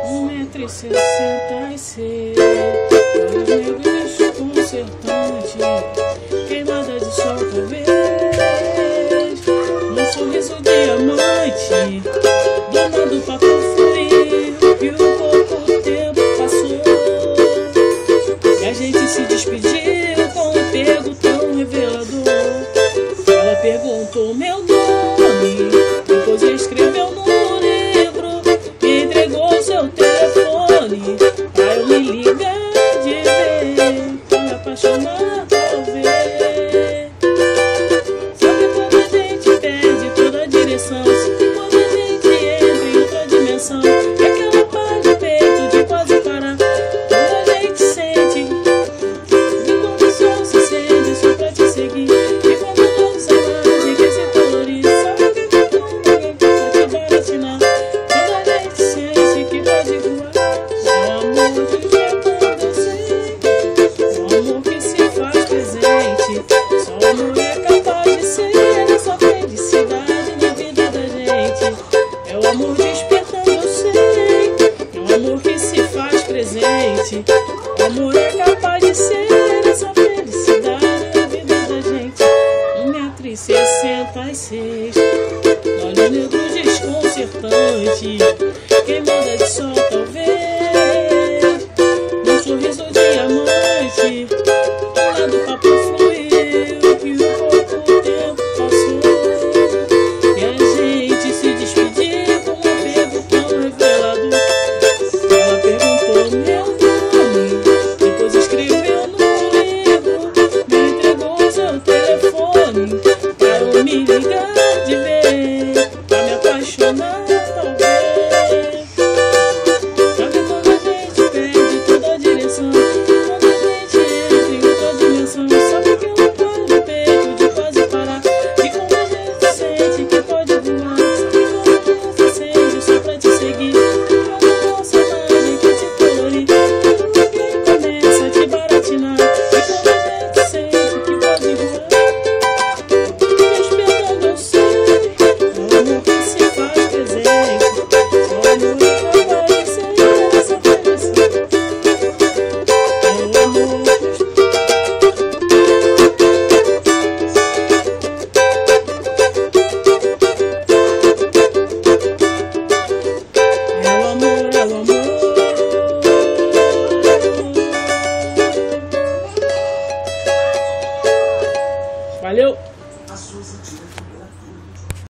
1,66 m, olhos negros desconcertante, queimada de sol talvez, um sorriso diamante, dona do papo fluiu e o pouco tempo passou, e a gente se despediu com um apego tão revelador. Ela perguntou meu nome, depois escreveu no livro e entregou seu telefone pra eu me ligar de vez, pra me apaixonar talvez. Sabe quando a gente perde toda a direção, quando a gente entra em outra dimensão, é aquela paz de peito de quase parar, quando a gente sente e quando o sol se acende só pra te seguir, e quando o novo cenário quer se colorir, sabe o que é tão alguém que só te baratinar, quando a gente sente que pode voar. É o amor despertando assim, é o amor que se faz presente, só o amor é capaz de ser essa felicidade na vida da gente. É o amor despertando, eu sei, é o amor que se faz presente, o amor é capaz de ser essa felicidade na vida da gente. 1,66 m, olhos negros desconcertante, queimada de sol talvez, um sorriso diamante, lá do papo fluiu e o pouco tempo passou, e a gente se despediu com um apego tão revelador. Ela perguntou meu nome, depois escreveu no livro, me entregou seu telefone pra eu me ligar de vez, pra me apaixonar talvez. Sabe quando a gente perde toda a direção, quando a gente entra em outra dimensão, sabe aquela paz no peito de quase parar, e quando a gente sente que pode voar, sabe quando a gente acende só pra te seguir, e quando a nossa imagem quer te colorir, quando alguém começa a te baratinar, e quando a gente sente que pode voar. Despertando eu sei, é o amor que se faz presente, só o amor é capaz de ser essa felicidade. É o amor é o amor, é o amor. Valeu! A Suzy tira a fotografia.